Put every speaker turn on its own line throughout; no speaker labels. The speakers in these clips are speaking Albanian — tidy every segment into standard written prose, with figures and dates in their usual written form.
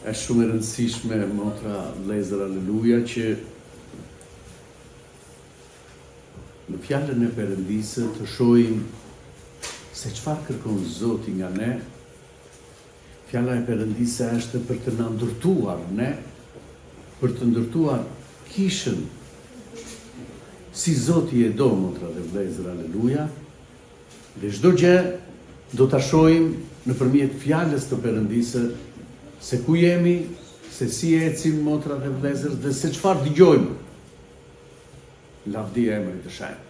Është shumë e rëndësishme, motra, vëllezër, aleluja, që në fjalën e Perëndisë të shohim se çfarë kërkon Zoti nga ne. Fjala e Perëndisë është për të na ndërtuar ne, për të ndërtuar kishën si Zoti e do, motra dhe vëllezër, aleluja. Dhe çdo gjë do ta shohim nëpërmjet fjalës të Perëndisë, se ku jemi, se si ecim, motra dhe vëllezër, dhe se çfarë dëgjojmë. Lavdia e Emrit të Shenjtë.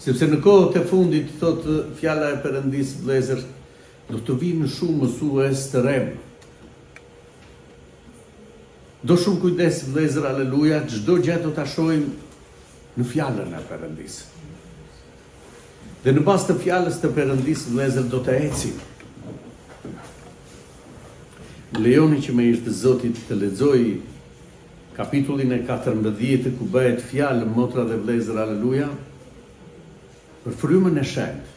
Sepse në kohët e fundit, thotë fjala e Perëndisë, vëllezër, do të vinë shumë mësues të rem. Do shumë kujdes, vëllezër, aleluja, çdo gjë do ta shohim në fjalën e Perëndisë. Dhe në bazë të fjalës të Perëndisë, vëllezër, do të ecim. Lejoni që me ishtë Zotit të lexoj kapitullin e 14 ku bëhet fjalë, motra dhe vëllezër, aleluja, për frymën e shenjtë.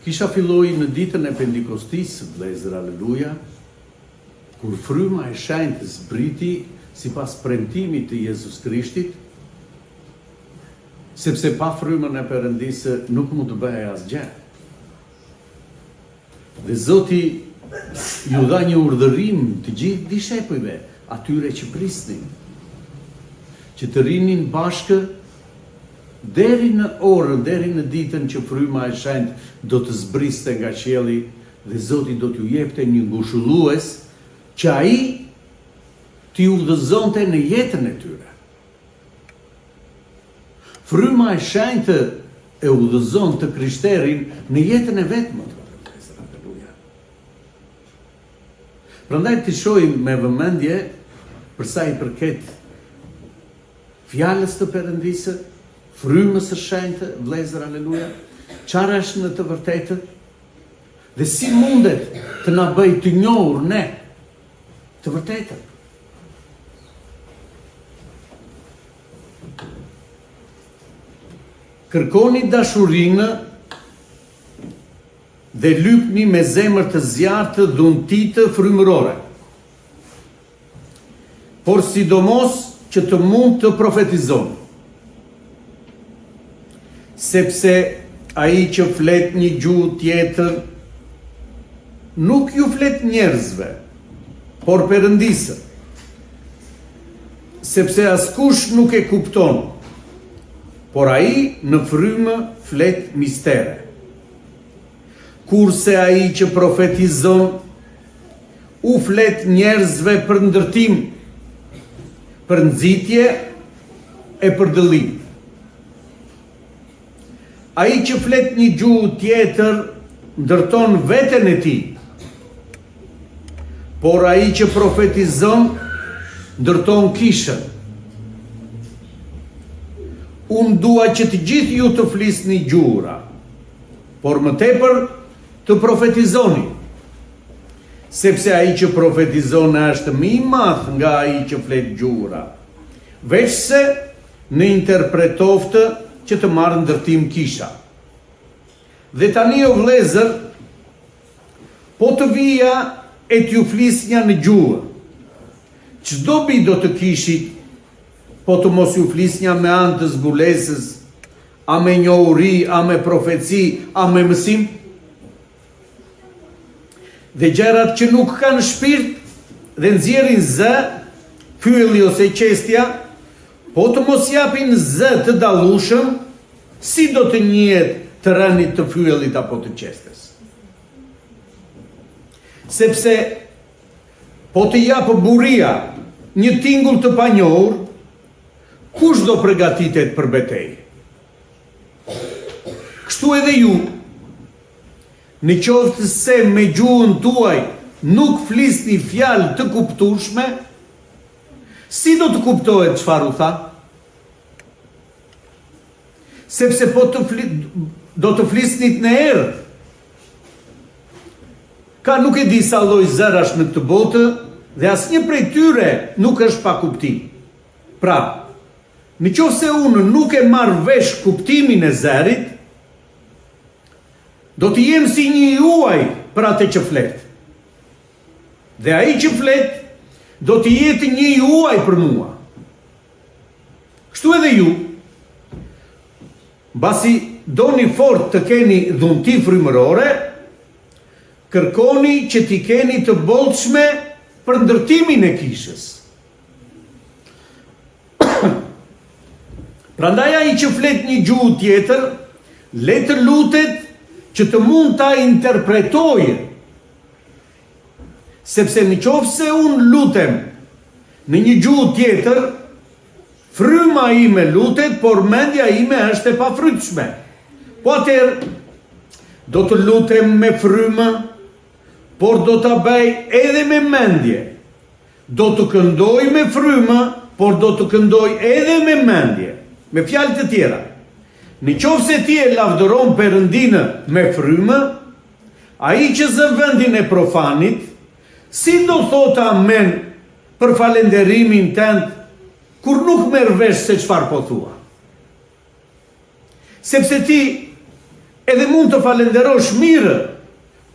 Kisha filloi në ditën e Pentekostisë, vëllezër, aleluja, kur fryma e shenjtë zbriti sipas premtimit të Jezus Krishtit, sepse pa frymën e Perëndisë nuk mund të bëhej asgjë. Dhe Zoti ju dha një urdhërim të gjithë dishepujve, atyre që prisnin, që të rinin bashkë deri në orën, deri në ditën që fryma e shenjtë do të zbriste nga qielli dhe Zoti do t'ju jepte një ngushëllues që ai t'i udhëzonte në jetën e tyre. Fryma e shenjtë e udhëzon të krishterin në jetën e vetë. Prandaj të shohim me vëmendje për sa i përket fjalës të Perëndisë, frymës së shenjtë, vëllezër, aleluja, çfarë është në të vërtetë dhe si mundet të na bëjë të njohur ne të vërtetën. Kërkoni dashurinë dhe lypni me zemër të zjartë dhuntitë frymërore. Por sidomos që të mund të profetizoni. Sepse ai që flet një gjuhë tjetër nuk ju flet njerëzve, por Perëndisë. Sepse askush nuk e kupton, por ai në frymë flet mistere. Kurse ai që profetizon u flet njerëzve për ndërtim, për nxitje e për dëllim. Ai që flet një gjuhë tjetër ndërton veten e tij, por ai që profetizon ndërton kishën. Unë dua që të gjithë ju të flisni gjuhëra, por më tepër të profetizoni, sepse ai që profetizon është më i madh nga ai që flet gjuhëra, veçse në interpretoftë që të marrë ndërtim kisha. Dhe tani o vëllezër, po të vija e t'ju flisnja në gjuhë, çdo bi do të kishit, po të mos ju flisnja me anë të zbulesës, a me njohuri, a me profeci, a me mësim, dhe gjërat që nuk kanë shpirt dhe nxjerrin zë, fylli ose qestja, po të mos japin zë të dallueshëm, si do të njihet të rënit të fyllit apo të qestes. Sepse po të japë buria një tingull të panjohur, kush do përgatitet për betejë? Kështu edhe ju, në qoftë se me gjuhën tuaj nuk flisni fjalë të kuptueshme, si do të kuptohet çfarë u tha? Sepse po do të flisnit në erë. Ka nuk e di sa lloj zërash në këtë botë dhe asnjë prej tyre nuk është pa kuptim. Pra, në qoftë se unë nuk e marr vesh kuptimin e zërit, do të jem si një juaj për atë që flet. Dhe ai që flet, do të jetë një juaj për mua. Kështu edhe ju, mbasi doni fort të keni dhunti frymërore, kërkoni që t'i keni të bollshme për ndërtimin e kishës. Prandaj ai që flet një gjuhë tjetër, le të lutet që të mund ta interpretojë. Sepse në qoftë se unë lutem në një gjuhë tjetër, fryma ime lutet, por mendja ime është e pafrytshme. Po atëherë do të lutem me frymë, por do ta bëj edhe me mendje. Do të këndoj me frymë, por do të këndoj edhe me mendje. Me fjalë të tjera, në qoftë se ti e lavdëron Perëndinë me frymë, ai që zë vendin e profanit, si do thotë amen për falenderimin tënd, kur nuk merr vesh se çfarë po thua. Sepse ti edhe mund të falenderosh mirë,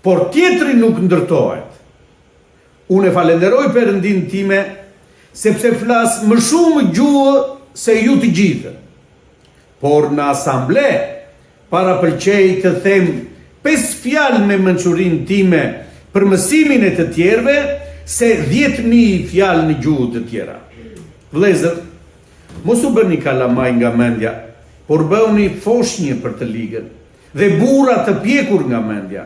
por tjetri nuk ndërtohet. Unë e falenderoj Perëndinë time, sepse flas më shumë gjuhë se ju të gjithë. Por në asamble, para pëlqej të them 5 fjalë me mençurinë time për mësimin e të tjerëve, se 10.000 fjalë në gjuhë të tjera. Vëllezër, mos u bëni kalamaj nga mendja, por bëuni foshnjë për të ligën, dhe burra të pjekur nga mendja.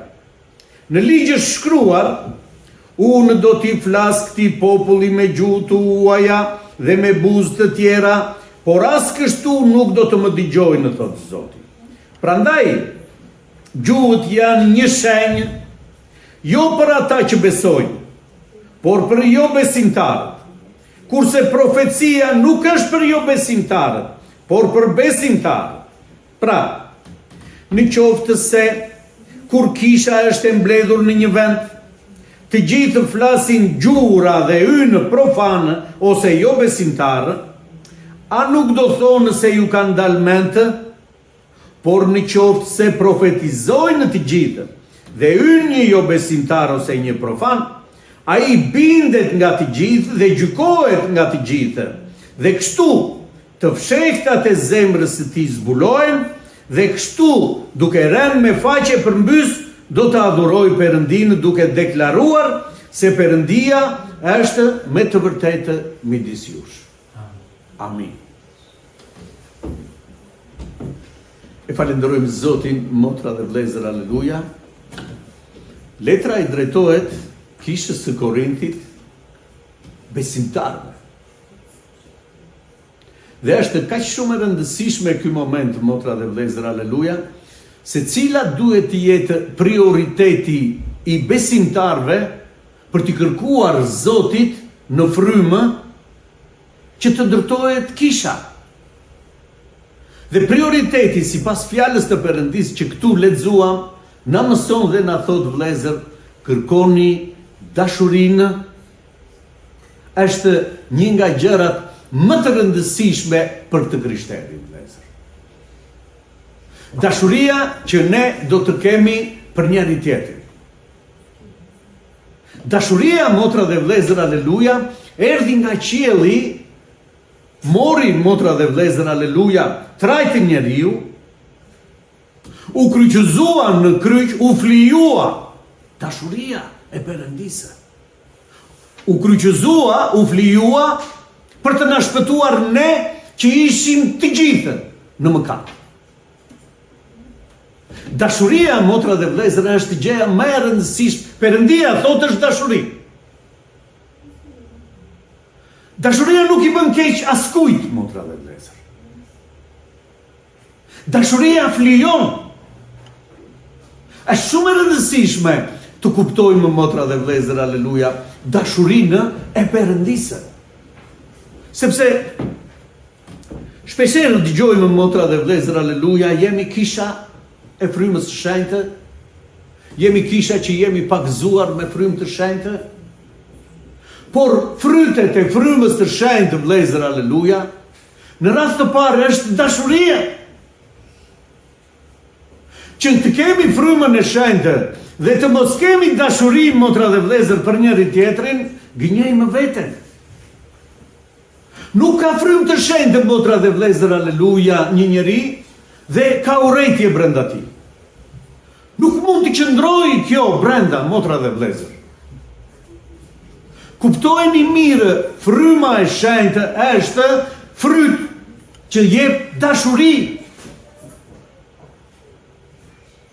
Në ligj është shkruar, unë do t'i flas këtij populli me gjuhë të huaja dhe me buzë të tjera, por as kështu nuk do të më dëgjojnë, thotë Zoti. Prandaj, gjuhët janë një shenjë, jo për ata që besojnë, por për jo besimtarët. Kurse profecia nuk është për jo besimtarët, por për besimtarët. Pra, në qoftë se kur kisha është e mbledhur në një vend, të gjithë flasin gjura dhe ynë profane ose jo besimtarë, a nuk do thonë se ju kanë dalë mente, por në qoftë se profetizojnë të gjithë, dhe ynë një jo besimtar ose një profan, a i bindet nga të gjithë dhe gjykohet nga të gjithë, dhe kështu të fshehtat e zemrës së tij zbulohen, dhe kështu duke rënë me faqe përmbys, do të adhuroj Perëndinë duke deklaruar se Perëndia është me të vërtetë midis jush. Amin. E falenderojmë Zotin, motra dhe vëllezër, aleluja. Letra i drejtohet kishës së Korintit besimtarëve. Dhe është kaq shumë e rëndësishme ky moment, motra dhe vëllezër, aleluja, se cila duhet të jetë prioriteti i besimtarëve për të kërkuar Zotit në frymë që të ndërtohet kisha. Dhe prioriteti, si pas fjalës të Perëndisë që këtu lexuam, na mëson dhe na thot vëllezër, kërkoni dashurinë, është një nga gjërat më të rëndësishme për të krishterinin, vëllezër. Dashuria që ne do të kemi për njëri tjetrin. Dashuria, motra dhe vëllezër, aleluja, erdhi nga qielli, mori, motra dhe vëllezër, aleluja, trajti njeriu, u kryqëzua në kryq, u flijua. Dashuria e Perëndisë. U kryqëzua, u flijua për të na shpëtuar ne që ishim të gjithë në mëkat. Dashuria, motra dhe vëllezër, është gjëja më e rëndësishme. Perëndia thotë është dashuri. Dashuria nuk i bën keq askujt, motra dhe vëllezër. Dashuria flijon. Është shumë e rëndësishme të kuptojmë, motra dhe vëllezër, aleluja, dashurinë e Perëndisë. Sepse shpeshherë dëgjojmë, motra dhe vëllezër, aleluja, jemi kisha e frymës së shenjtë, jemi kisha që jemi pakzuar me frymë të shenjtë, por frytet e frymës të shenjtë, vëllezër, aleluja, në rast të parë është dashuria. që të kemi frymën e shenjtë dhe të mos kemi dashuri, motra dhe vëllezër, për njëri tjetrin, gënjejmë veten. Nuk ka frymë të shenjtë, motra dhe vëllezër, aleluja, një njeri dhe ka urrejtje brenda tij. Nuk mund të qëndrojë kjo brenda, motra dhe vëllezër. Kuptojeni mirë, fryma e shenjtë është fryt që jep dashuri.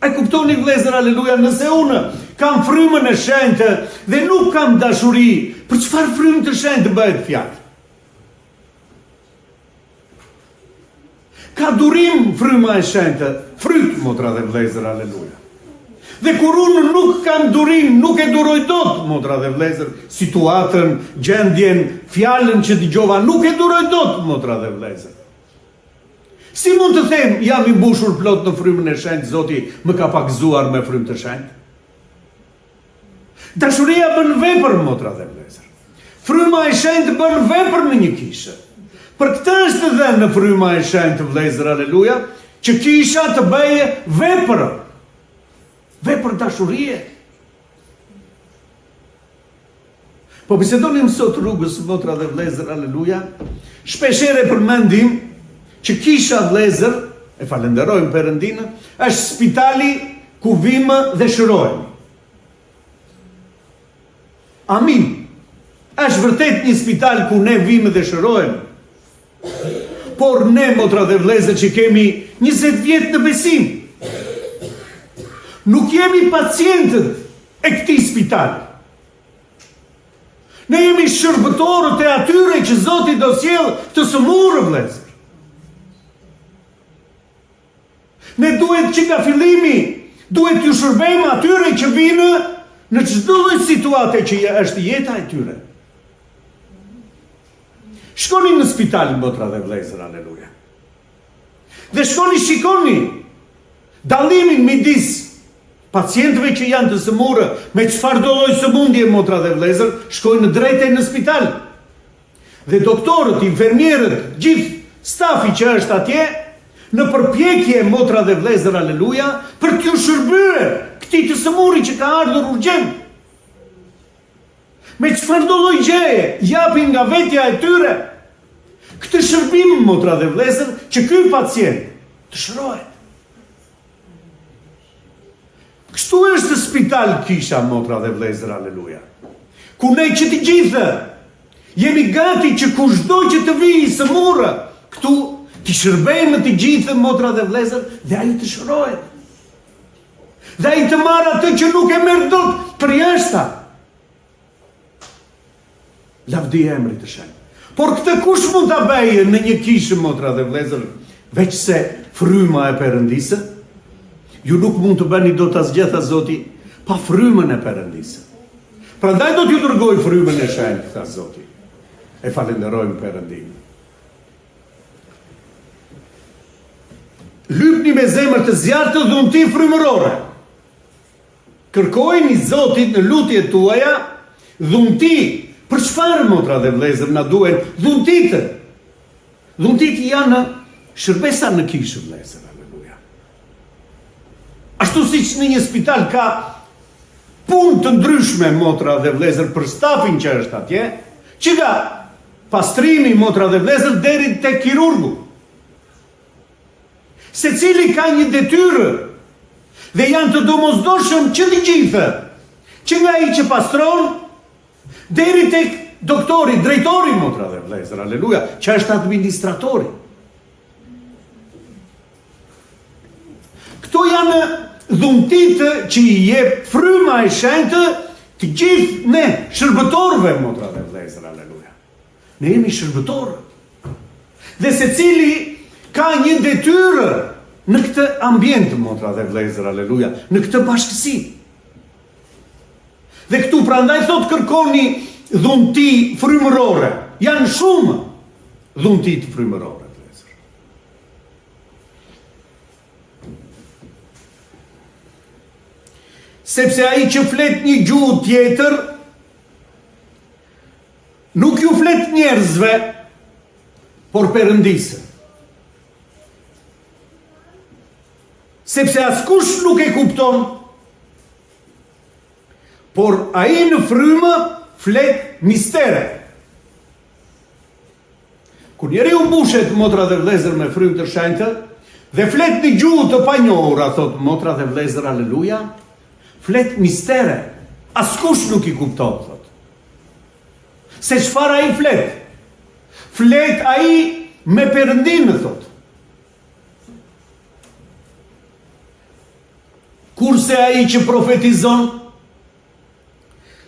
E kuptoni vëllezër, aleluja, nëse unë kam frymën e shenjtë dhe nuk kam dashuri, për çfarë frymë të shenjtë bëhet fjalë? Ka durim fryma e shenjtë, fryt, motra dhe vëllezër, aleluja. Dhe kur unë nuk kam durim, nuk e duroj dot, motra dhe vëllezër, situatën, gjendjen, fjalën që dëgjova, nuk e duroj dot, motra dhe vëllezër. Si mund të them, jam i mbushur plot në frymën e shenjtë, Zoti më ka pakzuar me frymë të shenjtë? Dashuria bën vepër, motra dhe vëllezër. Fryma e shenjtë bën vepër në një kishë. Për këtë është dhënë në fryma e shenjtë, vëllezër, aleluja, që kisha të bëjë vepër. Vepër dashurie. Po bisedonim sot rrugës, motra dhe vëllezër, aleluja, shpeshherë përmendim që kisha, vëllezër, e falenderojmë Perëndinë, është spitali ku vimë dhe shërohemi. Amin. Është vërtet një spital ku ne vimë dhe shërohemi. Por ne, motra dhe vëllezër, që kemi 20 vjet në besim, nuk jemi pacientët e këtij spitali. Ne jemi shërbëtorët e atyre që Zoti do sjellë të sëmurë, vëllezër. Ne duhet që nga fillimi, duhet t'ju shërbejmë atyre që vinë në çdo lloj situate që është jeta e tyre. Shkoni në spital, motra dhe vëllezër, aleluja. Dhe shkoni, shikoni dallimin midis pacientëve që janë të sëmurë, me çfarë do lloj sëmundje, motra dhe vëllezër, shkojnë drejt në spital. Dhe doktorët, infermierët, gjithë stafi që është atje, në përpjekje, motra dhe vëllezër, aleluja, për t'ju shërbyer këtij të sëmuri që ka ardhur urgjent. Me çfarë do lloj gjeje japin nga vetja e tyre këtë shërbim, motra dhe vëllezër, që ky pacient të shërohet. Kështu është spital kisha, motra dhe vëllezër, aleluja. Ku ne që të gjithë jemi gati që kushdo që të vijë i sëmurë, këtu të shërbejmë të gjithë, motra dhe vëllezër, dhe ai të shërohet. Dhe ai të marrë atë që nuk e merr dot për jashta. Lavdi emrit të shenjtë. Por këtë kush mund ta bëjë në një kishë, motra dhe vëllezër, veç se fryma e Perëndisë? Ju nuk mund të bëni dot asgjë, tha Zoti, pa frymën e Perëndisë. Prandaj do t'ju dërgoj frymën e shenjtë, tha Zoti. E falenderojmë Perëndinë. Lypni me zemër të zjarrtë dhunti frymërore. Kërkojini Zotit në lutjet tuaja dhunti. Për çfarë, motra dhe vëllezër, na duhen dhuntitë? Dhuntitë janë shërbesa në kishë, vëllezër, aleluja. Ashtu siç në një spital ka punë të ndryshme, motra dhe vëllezër, për stafin që është atje, që nga pastrimi, motra dhe vëllezër, deri tek kirurgu. Secili ka një detyrë dhe janë të domosdoshëm që të gjithë, që nga ai që pastron deri tek doktori, drejtori, motra dhe vëllezër, aleluja, që është administratori. Këto janë dhuntitë që i jep fryma e shenjtë të gjithë ne shërbëtorëve, motra dhe vëllezër, aleluja. Ne jemi shërbëtorë. Dhe secili ka një detyrë në këtë ambient, motra dhe vëllezër, aleluja, në këtë bashkësi. Dhe këtu prandaj thot kërkoni dhunti frymërore. Janë shumë dhunti të frymërore, vëllezër. Sepse ai që flet një gjuhë tjetër nuk ju flet njerëzve, por Perëndisë. sepse askush nuk e kupton, por ai në frymë flet mistere. Kur njeriu mbushet, motra dhe vëllezër, me frymë të shenjtë dhe flet në gjuhë të panjohura, thot motra dhe vëllezër, aleluja, flet mistere. Askush nuk i kupton, thot. Se çfarë ai flet? Flet ai me Perëndimin, thot. Kurse ai që profetizon,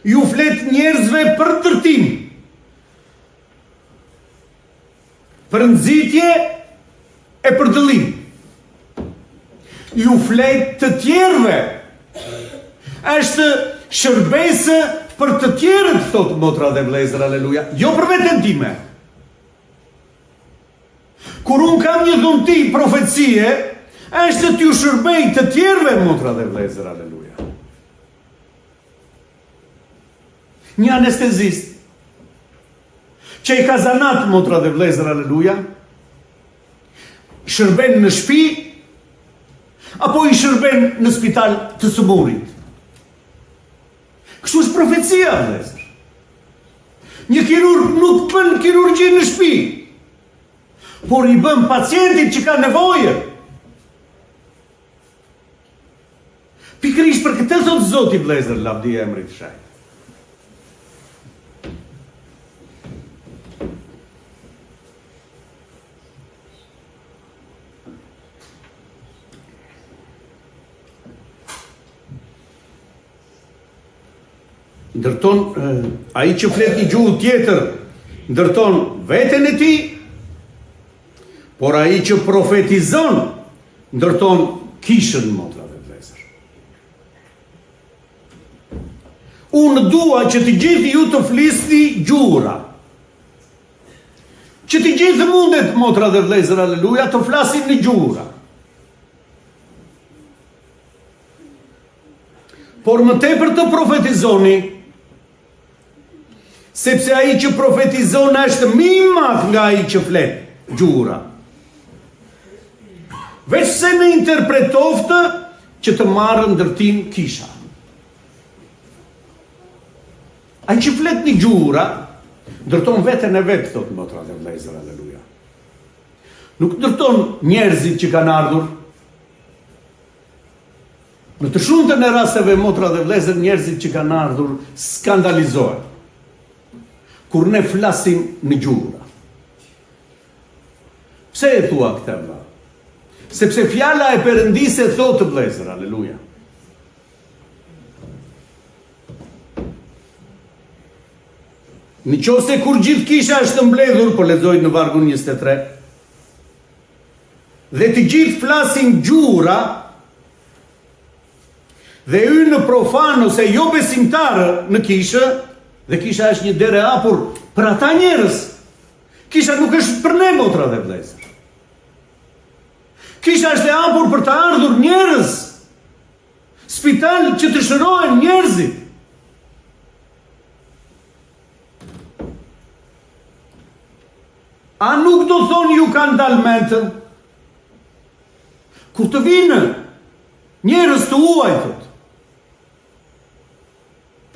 ju flet njerëzve për ndërtim, për nxitje e për dëllim. Ju flet të tjerëve, është shërbesë për të tjerët, thot motra dhe vëllezër, aleluja, jo për veten time. Kur unë kam një dhunti profecie, është t'ju shërbej të tjerëve, motra dhe vëllezër, aleluja. Një anestezist, që i ka zanat, motra dhe vëllezër, aleluja, shërben në shtëpi, apo i shërben në spital të sëmurit. Kështu është profecia, vëllezër. Një kirurg nuk bën kirurgji në shtëpi, por i bën pacientit që ka nevojë. Pikërisht për këtë thot Zoti, vëllezër, lavdia e emrit të Shenjtë. Ndërton, ai që flet një gjuhë tjetër, ndërton veten e tij, por ai që profetizon, ndërton kishën, motra dhe vëllezër. Unë dua që të gjithë ju të flisni gjura. Që të gjithë mundet, motra dhe vëllezër, aleluja, të flasin në gjura. Por më tepër të profetizoni, sepse ai që profetizon është më i madh nga ai që flet gjura. Veç se në interpretoftë që të marrë ndërtim kisha. Ai që flet një gjura, ndërton veten e vetë, thot motra dhe vëllezër, aleluja. Nuk ndërton njerëzit që kanë ardhur. Në të shumtën e rasteve, motra dhe vëllezër, njerëzit që kanë ardhur skandalizohen kur ne flasim në gjura. Pse e thua këtë, vëlla? Sepse fjala e Perëndisë thotë, vëllezër, aleluja. Në qoftë se kur gjithë kisha është mbledhur, po lexoj në vargun 23, dhe të gjithë flasin gjura, dhe hynë profan ose jo besimtarë në kishë, dhe kisha është një derë e hapur për ata njerëz. Kisha nuk është për ne, motra dhe vëllezër. Kisha është e hapur për të ardhur njerëz. Spital që të shërohen njerëzit. A nuk do thonë ju kanë dalë mentën? Kur të vinë njerëz të huajtët.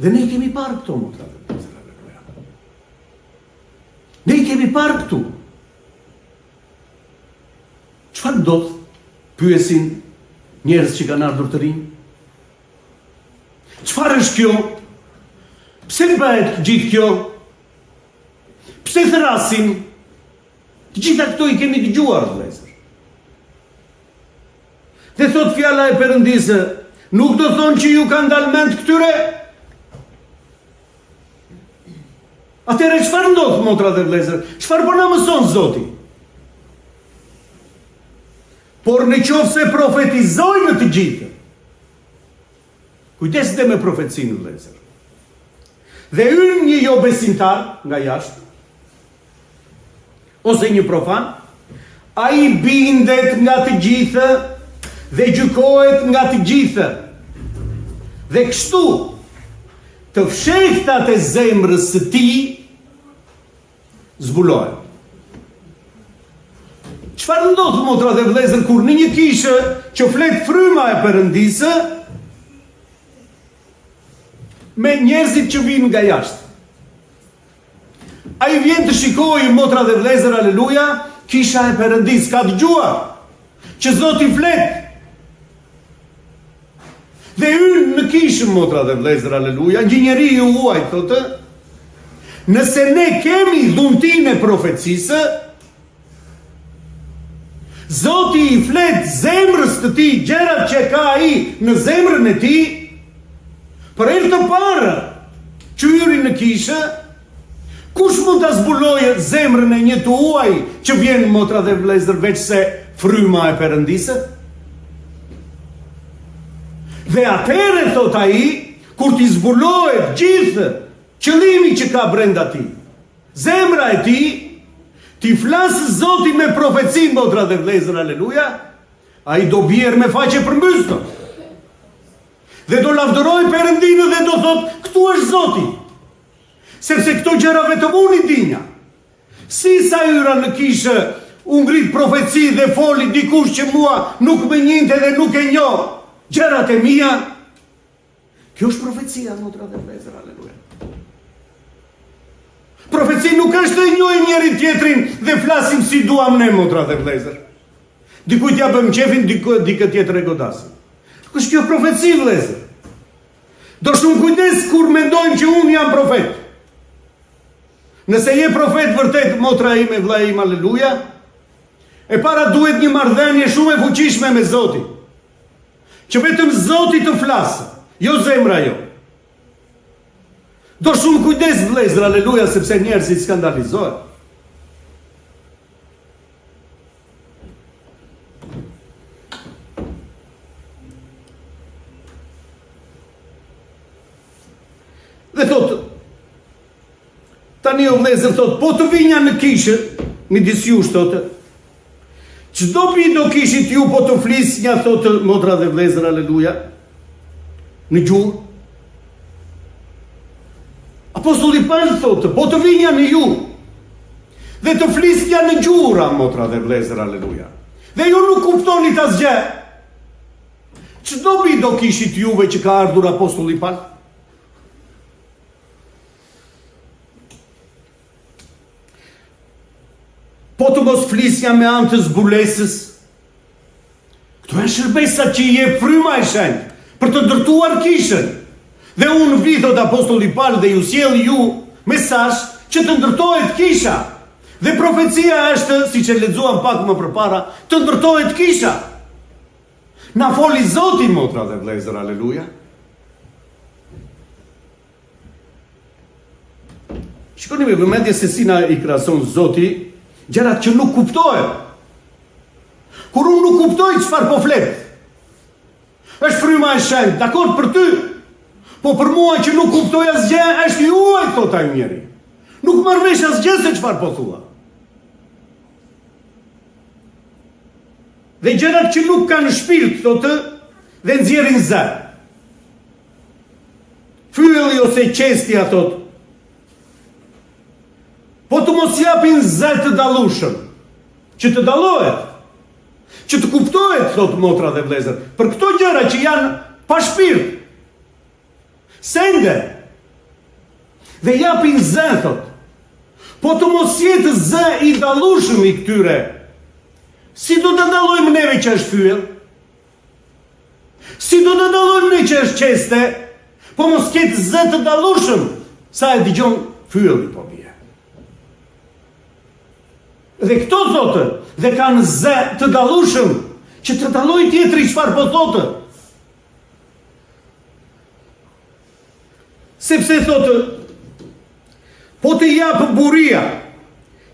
Dhe ne kemi parë këto, motra dhe vëllezër. Ne kemi parë këtu. Çfarë ndodh? Pyesin njerëz që kanë ardhur të rinj. Çfarë është kjo? Pse bëhet gjithë kjo? Pse thrasin? Të gjitha këto i kemi dëgjuar, vëllezër. Dhe thot fjala e Perëndisë, nuk do thonë që ju kanë dalë mend këtyre? Atëherë çfarë ndodh, motra dhe vëllezër? Çfarë po na mëson Zoti? Por në qoftë se profetizojnë të gjithë, kujdes dhe me profecinë, vëllezër. Dhe hyn një jo besimtar nga jashtë, ose një profan, ai bindet nga të gjithë dhe gjykohet nga të gjithë. Dhe kështu, të fshehtat e zemrës së tij zbulohen. Çfarë ndodh motra dhe vëllezër kur në një kishë që flet fryma e Perëndisë me njerëzit që vinë nga jashtë? Ai vjen të shikojë motra dhe vëllezër, aleluja, kisha e Perëndisë, ka dëgjuar që Zoti flet. Dhe hyn në kishën motra dhe vëllezër, aleluja, një njeriu huaj thotë, nëse ne kemi dhuntinë e profecisë, Zoti i flet zemrës të tij gjërat që ka ai në zemrën e tij, për herë të parë që hyri në kishë, kush mund ta zbulojë zemrën e një të huaj që vjen motra dhe vëllezër veç se fryma e Perëndisë? Dhe atëherë thot ai, kur t'i zbulohet gjithë qëllimi që ka brenda ti, zemra e ti, ti flasë Zoti me profeci, motra dhe vëllezër, aleluja, ai do bjerë me faqe përmbysë. Dhe do lavdëroj Perëndinë dhe do thot, këtu është Zoti. Sepse këto gjëra vetëm unë i dinja. Si sa hyra në kishë, u ngrit profeci dhe foli dikush që mua nuk më njinte dhe nuk e njoh gjërat e mia. Kjo është profecia, motra dhe vëllezër, aleluja. Profeci nuk është të njohim njëri tjetrin dhe flasim si duam ne, motra dhe vëllezër. Dikujt ja bëm qefin, dikë tjetër e godasim. Kështë kjo profeci, vëllezër? Do shumë kujdes kur mendojmë që unë jam profet. Nëse je profet vërtet, motra ime, vëlla im, aleluja, e para duhet një marrëdhënie shumë e fuqishme me Zotin. Që vetëm Zoti të flasë, jo zemra jo. Do shumë kujdes, vëllezër, aleluja, sepse njerëzit skandalizohen. Dhe thotë, tani o vëllezër, thotë, po të vinja në kishë, midis jush, thotë, çdo pi do kishit ju po të flisnja, thotë, motra dhe vëllezër, aleluja, në gjuhë. Apostulli Paul thotë, po të vinja në ju, dhe të flisnja në gjura, motra dhe vëllezër, aleluja. Dhe ju nuk kuptonit asgjë. Çdo bi do kishit juve që ka ardhur apostulli Paul? Po të mos flisnja me anë të zbulesës. Këto e shërbesa që i jep fryma e shenjtë për të ndërtuar kishën. Dhe unë vi, thot apostulli Paul, dhe ju sjell ju mesazh që të ndërtohet kisha. Dhe profecia është, siç e lexuam pak më përpara, të ndërtohet kisha. Na foli Zoti, motra dhe vëllezër, aleluja. Shikoni me vëmendje se si na i krahason Zoti gjërat që nuk kuptohen. Kur unë nuk kuptoj çfarë po flet, është fryma e shenjtë, dakord për ty. Po për mua që nuk kuptoj asgjë, është juaj, thot ai njeri. Nuk marr vesh asgjë se çfarë po thua. Dhe gjërat që nuk kanë shpirt, thotë, dhe nxjerrin zë. Fyelli ose qestja, thot, po të mos japin zë të dallueshëm, që të dallohet, që të kuptohet, thot motra dhe vëllezër, për këto gjëra që janë pa shpirt. Sende dhe japin zë, thot, po të mos jetë zë i dallueshëm i këtyre. Si do të dallojmë neve që është fyell? Si do të dallojmë ne që është qeste? Po mos ketë zë të dallueshëm, sa e dëgjon fyelli po bie. Dhe këto thotë, dhe kanë zë të dallueshëm, që të dallojë tjetri çfarë po thotë. Sepse thotë, po të japë buria,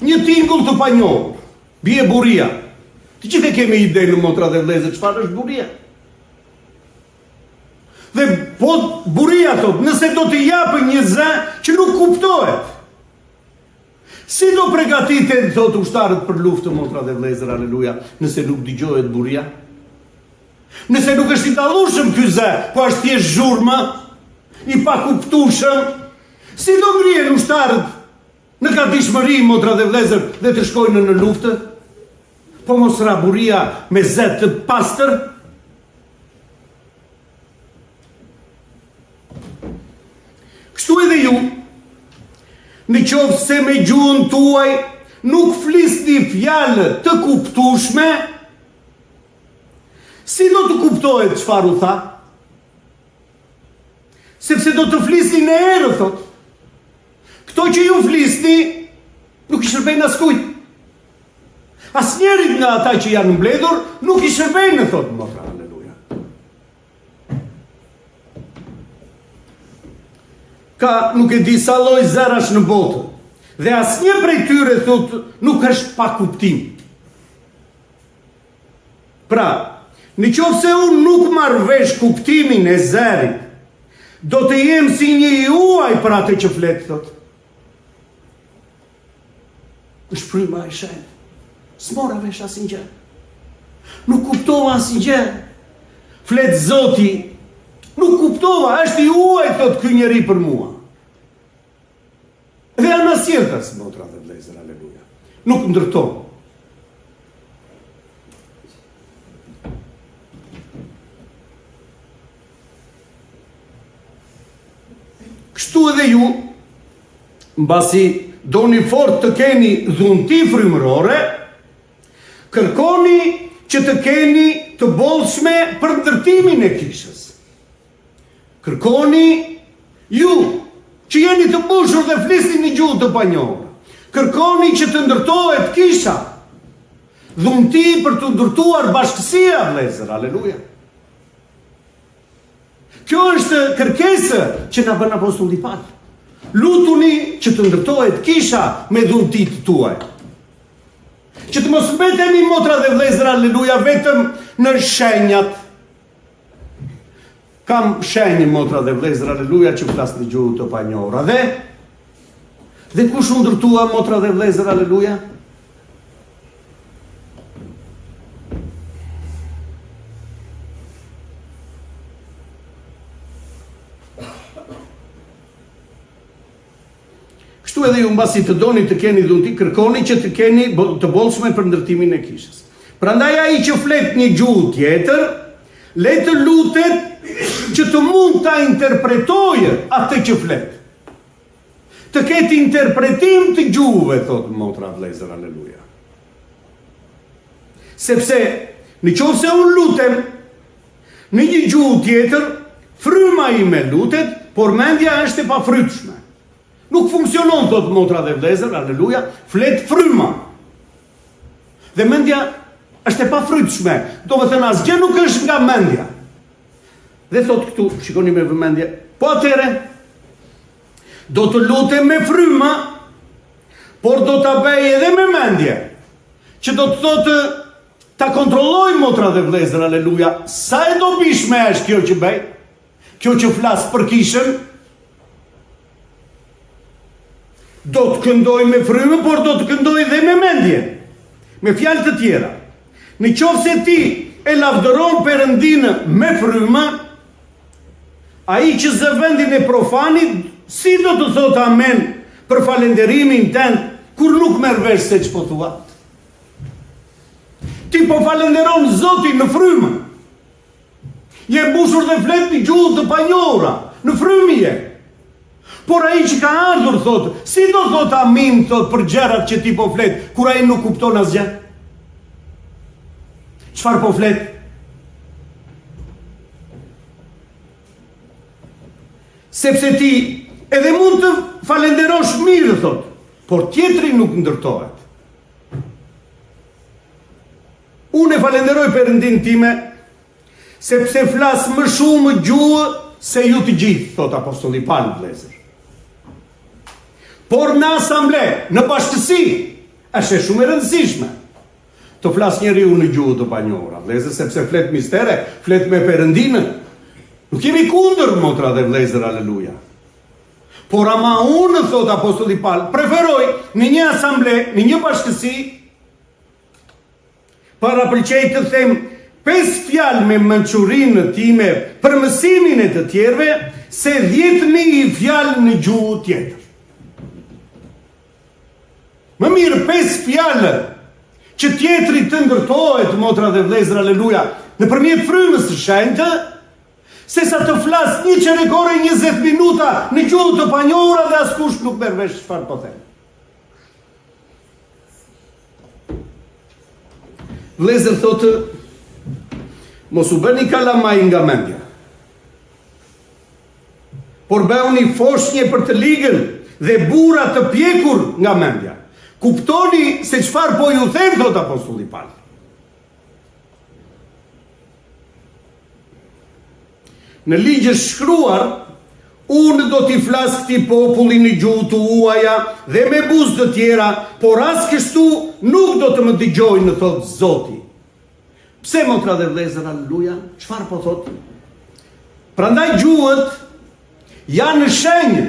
një tingull të panjohur, bie buria. Të gjithë e kemi ide në motra dhe vëllezër, çfarë është buria? Dhe po buria thotë, nëse do të japë një zë që nuk kuptohet, si do përgatiten, thotë, ushtarët për luftë, motra dhe vëllezër, aleluja, nëse nuk dëgjohet buria? Nëse nuk është i dallueshëm ky zë, po është thjesht zhurmë, i pakuptueshëm, si do ngrihen ushtarët në gatishmëri, motra dhe vëllezër, dhe të shkojnë në luftë?
po mos raburia me zet të pastër? Kështu edhe ju, në qoftë se me gjuhën tuaj nuk flisni fjalë të kuptueshme, si do të kuptohet çfarë u tha? Sepse do të flisni në erë, thot. Këto që ju flisni nuk i shërbejnë askujt. Asnjërit nga ata që janë mbledhur nuk i shërbejnë, thot motra. Aleluja. Ka nuk e di sa lloj zërash në botë. Dhe asnjë prej tyre, thot, nuk është pa kuptim. Pra, në qoftë se unë nuk marr vesh kuptimin e zërit, do të jem si një i uaj për atë që flet, thot. Është fryma e shenjtë. S'mora vesh asnjë. Nuk kuptova asnjë. Flet Zoti. Nuk kuptova, është i uaj, thot, ky njeri për mua. Dhe janë asjeltas, motra dhe vlezër, aleluja. Nuk ndërton. Kështu edhe ju, mbasi doni fort të keni dhunti frymërore, kërkoni që të keni të bollshme për ndërtimin e kishës. Kërkoni ju që jeni të mbushur dhe flisni një gjuhë të panjohur. Kërkoni që të ndërtohet kisha. Dhunti për të ndërtuar bashkësia, vëllezër, aleluja. Kjo është kërkesë që na bën apostulli Paul. Lutuni që të ndërtohet kisha me dhuntit tuaj. Që të mos mbetemi, motra dhe vëllezër, aleluja, vetëm në shenjat. Kam shenjë, motra dhe vëllezër, aleluja, që flas në gjuhë të panjohura. Dhe kush u ndërtua, motra dhe vëllezër, aleluja? Kështu edhe ju, mbasi të doni të keni dhunti, kërkoni që të keni të bollshme për ndërtimin e kishës. Prandaj ai që flet një gjuhë tjetër, le të lutet që të mund ta interpretojë atë që flet. Të ketë interpretim të gjuhëve, thot motra vëllezër, aleluja. Sepse nëse unë lutem në një gjuhë tjetër, fryma ime lutet, por mendja është e pafrytshme. Nuk funksionon, thot motra dhe vëllezër, aleluja, flet fryma. Dhe mendja është e pafrytshme, do të thënë asgjë nuk është nga mendja. Dhe thot këtu, shikoni me vëmendje, po atëre, do të lutem me fryma, por do ta bëj edhe me mendje. Që do të thotë ta kontrolloj, motra dhe vëllezër, aleluja, sa e dobishme është kjo që bëj, kjo që flas për kishën. Do të këndoj me frymë, por do të këndoj dhe me mendje. Me fjalë të tjera. Në qoftë se ti e lavdëron Perëndinë me frymë, ai që zë vendin e profanit, si do të thotë amen për falenderimin tënd, kur nuk merr vesh se ç'po thua? Ti po falenderon Zotin në frymë. Je mbushur dhe flet në gjuhë të panjohura, në frymë je. Por ai që ka ardhur, thot, si do thot amin, thot, për gjërat që ti po flet, kur ai nuk kupton asgjë? Çfarë po flet? Sepse ti edhe mund të falenderosh mirë, thot, por tjetri nuk ndërtohet. Unë e falenderoj Perëndin time, sepse flas më shumë gjuhë se ju të gjithë, thot apostulli Paul, vëllezër. Por në asamble, në bashkësi, është shumë e rëndësishme të flas njeriu në gjuhë të panjohura, vëllezër, sepse flet mistere, flet me Perëndinë. Nuk jemi kundër, motra dhe vëllezër, aleluja. Por ama unë, thot apostulli Paul, preferoj në një asamble, në një bashkësi, para pëlqej të them 5 fjalë me mençurinë time për mësimin e të tjerëve, se 10.000 fjalë në gjuhë tjetër. Më mirë 5 fjalë që tjetri të ndërtohet, motra dhe vlezër, aleluja, nëpërmjet frymës së shenjtë, sesa të flas një çerekore 20 minuta në gjuhë të panjohura dhe askush nuk merr vesh çfarë po them. Vlezër thotë, mos u bëni kalamaj nga mendja, por bëuni foshnje për të ligën dhe burra të pjekur nga mendja. Kuptoni se çfarë po ju them, thot apostulli Paul. Në ligj është shkruar, unë do t'i flas këtij populli në gjuhë të huaja dhe me buzë të tjera, por as kështu nuk do të më dëgjojnë, thot Zoti. Pse, motra dhe vlezër, aleluja? Çfarë po thot? Prandaj gjuhët janë shenjë.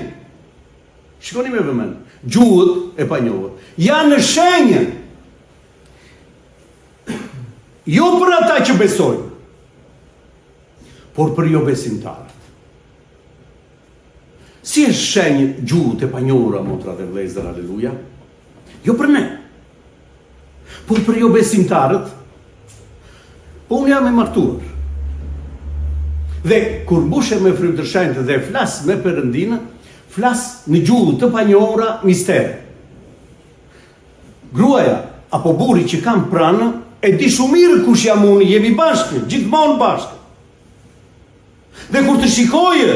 Shikoni me vëmend. Gjuhët e panjohur janë shenjë. Jo për ata që besojnë, por për jo besimtarët. Si është shenjë gjuhët e panjohura, motra dhe vlezër, aleluja? Jo për ne, por për jo besimtarët. Po unë jam e martuar. Dhe kur mbushem me frymë të shenjtë dhe flas me Perëndinë, flas në gjuhë të panjohura mistere. Gruaja apo burri që kam pranë e di shumë mirë kush jam unë, jemi bashkë, gjithmonë bashkë. Dhe kur të shikojë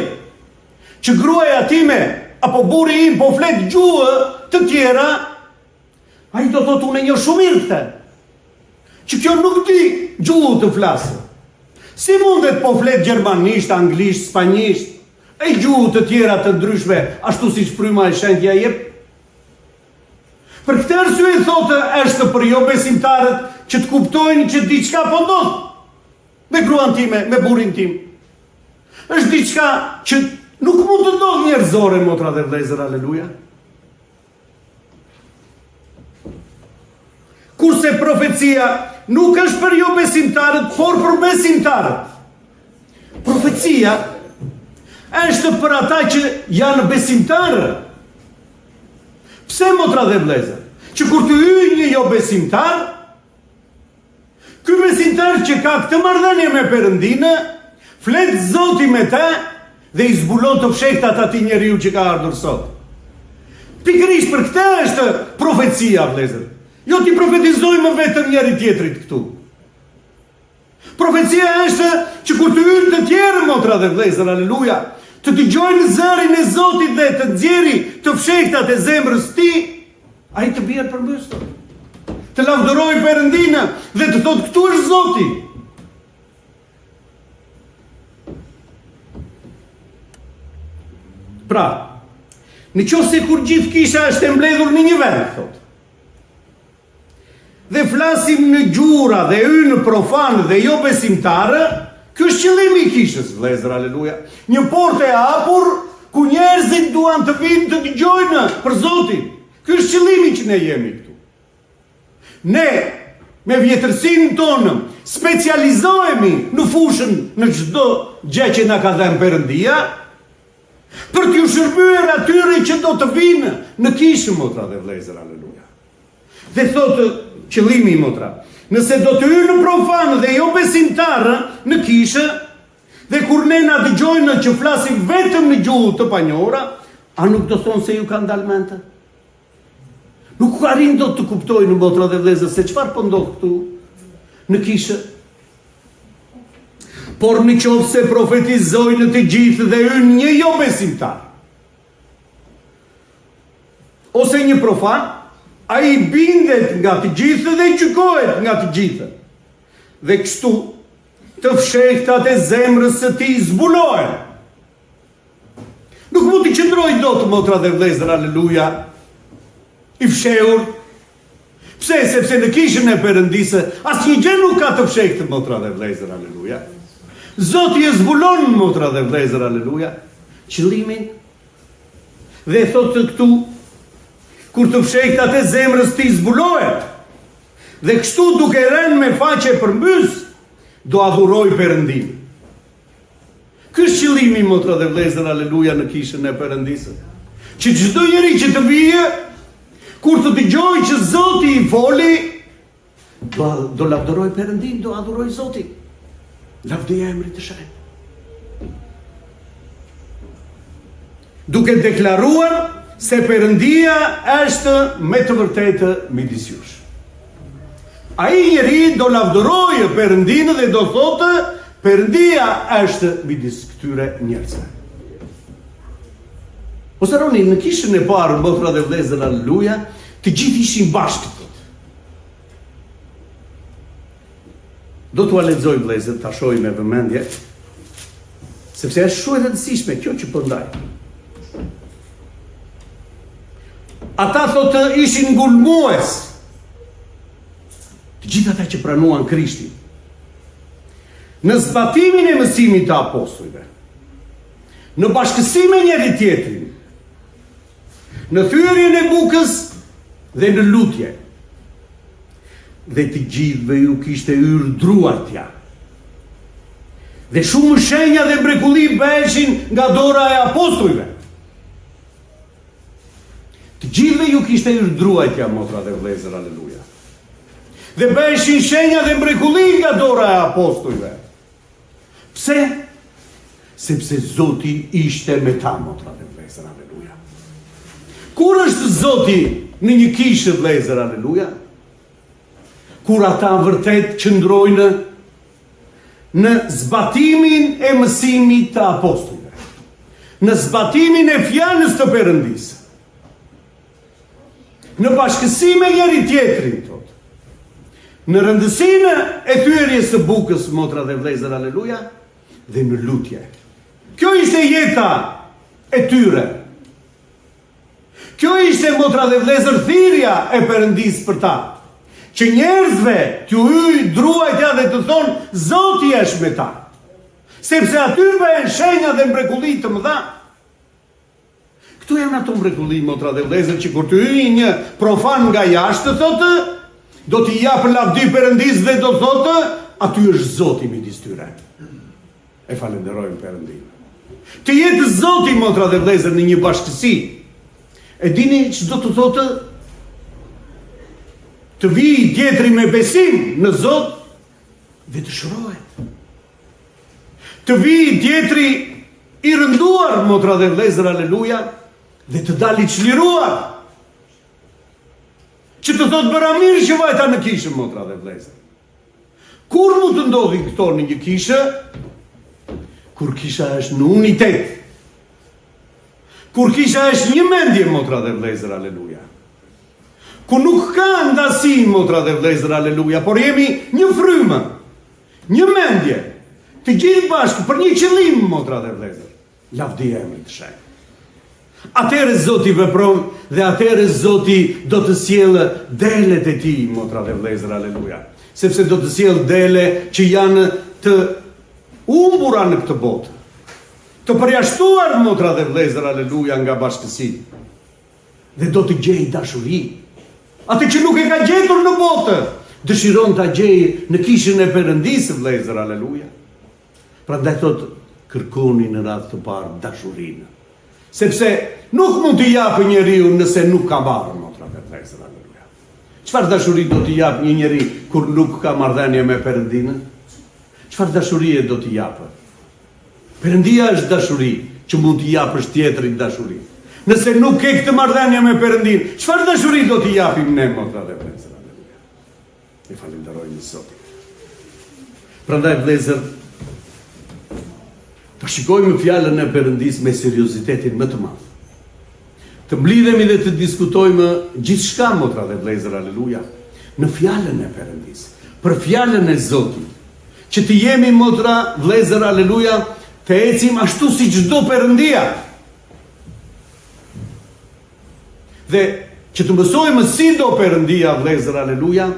që gruaja time apo burri im po flet gjuhë të tjera, ai do thotë unë e njoh shumë mirë këtë, që kjo nuk di gjuhë të flasë. Si mundet po flet gjermanisht, anglisht, spanjisht, e gjuhë të tjera të ndryshme, ashtu si fryma e shenjtë ja jep? Për këtë arsye thotë është për jo besimtarët që të kuptojnë që diçka po ndodh me gruan time, me burrin tim. Është diçka që nuk mund të ndodhë njerëzore, motra dhe vlezër, aleluja. Kurse profecia nuk është për jo besimtarët, por për besimtarët. Profecia është për ata që janë besimtarë. Pse, motra dhe vlezër? Që kur të hyjë një jo besimtar, ky besimtar që ka këtë marrëdhënie me Perëndinë, flet Zoti me të dhe i zbulon të fshehtat atij njeriu që ka ardhur sot. Pikërisht për këtë është profecia, vlezër. Jo ti profetizojmë vetëm njëri tjetrit këtu. Profecia është që kur të hyjnë të tjerë, motra dhe vlezër, aleluja, të dëgjojnë zërin e Zotit dhe të nxjerrë të fshehtat e zemrës tij, ai të bjerë përmbys. Të lavdërojë Perëndinë dhe të thotë këtu është Zoti. Pra, në qoftë se kur gjithë kisha është e mbledhur në një vend, thotë, dhe flasim në gjura dhe ynë profan dhe jo besimtarë, ky është qëllimi i kishës, vlezër, aleluja. Një portë e hapur ku njerëzit duan të vinë të dëgjojnë për Zotin. Ky është qëllimi që ne jemi këtu. Ne, me vjetërsinë tonë, specializohemi në fushën në çdo gjë që na ka dhënë Perëndia, për t'ju shërbyer atyre që do të vinë në kishë, motra dhe vlezër, aleluja. Dhe thotë qëllimi, motra, nëse do të hyjnë profan dhe jo besimtarë në kishë, dhe kur ne na dëgjojnë që flasim vetëm në gjuhë të panjohura, a nuk do thonë se ju kanë dalë mente? Nuk arrin do të kuptojnë, motra dhe vlezër, se çfarë po ndodh këtu në kishë. Por në qoftë se profetizojnë të gjithë dhe hynë një jo besimtar, ose një profan, ai bindet nga të gjithë dhe gjykohet nga të gjithë. Dhe kështu të fshehtat e zemrës së tij zbulohen. Nuk mund të qëndrojë dot, motra dhe vlezër, aleluja, i fshehur. Pse? Sepse në kishën e Perëndisë asnjë gjë nuk ka të fshehtë, motra dhe vlezër, aleluja. Zoti e zbulon, motra dhe vlezër, aleluja, qëllimin. Dhe thotë këtu, kur të fshehtat e zemrës tij zbulohet, dhe kështu duke rënë me faqe përmbys, do adhuroj Perëndinë. Ky është qëllimi, motra dhe vlezër, aleluja, në kishën e Perëndisë. Që çdo njeri që të vijë, kur të dëgjojë që Zoti i foli, do lavdëroj Perëndin, do adhuroj Zotin. Lavdia e emrit të shenjtë. Duke deklaruar se Perëndia është me të vërtetë midis jush. Ai njeri do lavdërojë Perëndinë dhe do thotë Perëndia është midis këtyre njerëzve. Ose roni, në kishën e parë, motra dhe vëllezër, aleluja, të gjithë ishin bashkë. Do t'ua lexoj vëllezër, ta shohim me vëmendje, sepse është shumë e rëndësishme kjo që po ndaj. Ata thotë ishin ngulmues, të gjithë ata që pranuan Krishtin, në zbatimin e mësimit të apostujve, në bashkësi me njëri tjetrin, në thyrjen e bukës dhe në lutje, dhe të gjithëve ju kishte hyrë druajtja. Dhe shumë shenja dhe mrekulli bëheshin nga dora e apostujve. Të gjithëve ju kishte hyrë druajtja, motra dhe vëllezër, aleluja. Dhe bëheshin shenja dhe mrekulli nga dora e apostujve. Pse? Sepse Zoti ishte me ta, motra dhe vëllezër, aleluja. Kur është Zoti në një kishë, vëllezër, aleluja? Kur ata vërtet qëndrojnë në zbatimin e mësimit të apostujve, në zbatimin e fjalës të Perëndisë, në bashkësi me njëri tjetrin, në rëndësinë e thyrjes së bukës, motra dhe vëllezër, aleluja, dhe në lutje. Kjo ishte jeta e tyre. Kjo ishte, motra dhe vëllezër, thirrja e Perëndisë për ta. Që njerëzve t'ju hyj druajtja dhe të thonë Zoti është me ta. Sepse aty bëhen shenja dhe mrekulli të mëdha. Këtu janë ato mrekulli, motra dhe vëllezër, që kur të hyj një profan nga jashtë, thotë, do t'i japë lavdi Perëndisë dhe do thotë, aty është Zoti midis tyre. E falenderojmë Perëndin. Të jetë Zoti, motra dhe vëllezër, në një bashkësi. E dini që do të thotë? Të vijë tjetri me besim në Zot dhe të shërohet. Të vijë tjetri i rënduar, motra dhe vëllezër, aleluja, dhe të dalë i çliruar. Që të thotë bëra mirë që vajta në kishë, motra dhe vëllezër. Kur mu të ndodhin këto në një kishë? Kur kisha është në unitet. Kur kisha është një mendje, motra dhe vëllezër, aleluja. Ku nuk ka ndasin, motra dhe vëllezër, aleluja, por jemi një frymë, një mendje, të gjithë bashkë për një qëllim, motra dhe vëllezër, lavdia e emrit të shenjtë. Atëherë Zoti vepron dhe atëherë Zoti do të sjellë delet e tij, motra dhe vëllezër, aleluja, sepse do të sjellë dele që janë të humbura në këtë botë, të përjashtuar, motra dhe vëllezër, aleluja, nga bashkësi, dhe do të gjejë dashuri. Atë që nuk e ka gjetur në botë, dëshiron ta gjejë në kishën e Perëndisë, vëllezër, aleluja. Prandaj thotë, kërkoni në radhë të parë dashurinë. Sepse nuk mund t'i japë njeriu nëse nuk ka marrë, motra dhe vëllezër, aleluja. Çfarë dashuri do t'i japë një njeri kur nuk ka marrëdhënie me Perëndinë? Çfarë dashurie do t'i japë? Perëndia është dashuri që mund t'i japësh tjetrit dashuri. Nëse nuk ke këtë marrëdhënie me Perëndinë, çfarë dashuri do t'i japim ne, motra dhe vëllezër, aleluja. E falenderojmë Zotin. Prandaj vëllezër, të shikojmë fjalën e Perëndisë me seriozitetin më të madh. Të mblidhemi dhe të diskutojmë gjithçka, motra dhe vëllezër, aleluja, në fjalën e Perëndisë, për fjalën e Zotit. Që të jemi, motra, vëllezër, aleluja, të ecim ashtu siç do Perëndia. Dhe që të mësojmë si do Perëndia, vëllezër, aleluja,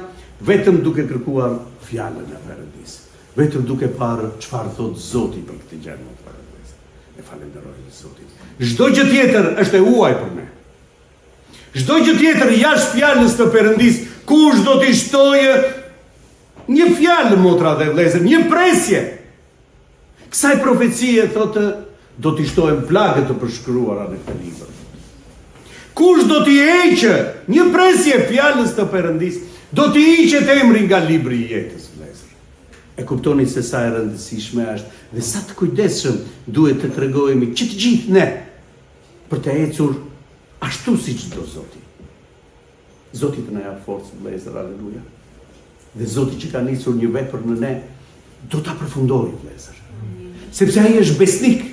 vetëm duke kërkuar fjalën e Perëndisë. Vetëm duke parë çfarë thot Zoti për këtë gjë, motra dhe vëllezër. Ne falenderojmë Zotin. Çdo gjë tjetër është e huaj për ne. Çdo gjë tjetër jashtë fjalës të Perëndisë, kush do t'i shtojë një fjalë, motra dhe vëllezër, një presje. Kësaj profecie thotë do t'i shtojmë plagët të përshkruara në këtë libër. Kush do t'i heqë një presje fjalës të Perëndisë, Do t'i hiqet emri nga libri i jetës, vëllezër. E kuptoni se sa e rëndësishme është dhe sa të kujdesshëm duhet të tregojmë që të gjithë ne për të ecur ashtu siç do Zoti. Zoti të na jap forcë, vëllezër, aleluja. Dhe Zoti që ka nisur një vepër në ne, do ta përfundojë, vëllezër. Sepse ai është besnik.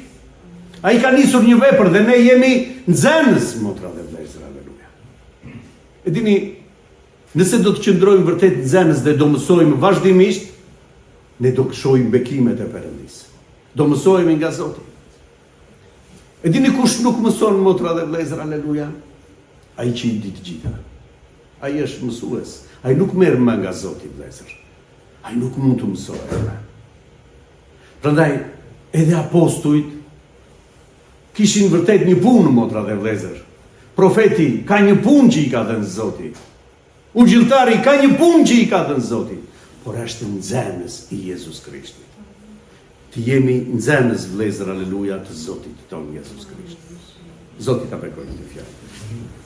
Ai ka nisur një vepër dhe ne jemi nxënës, motra dhe vëllezër, aleluja. E dini, nëse do të qëndrojmë vërtet nxënës dhe do mësojmë vazhdimisht, ne do shohim bekimet e Perëndis. Do mësojmë nga Zoti. E dini kush nuk mëson, motra dhe vëllezër, aleluja? Ai që i di të gjitha. Ai është mësues. Ai nuk merr më nga Zoti, vëllezër. Ai nuk mund të mësojë. Prandaj edhe apostujt kishin vërtet një punë, motra dhe vëllezër. Profeti ka një punë që i ka dhënë Zoti. Ungjilltari ka një punë që i ka dhënë Zoti, por është nxënës i Jezus Krishtit. Të jemi nxënës, vëllezër, aleluja, të Zotit tonë Jezus Krisht. Zoti ta bekojë në fjalë.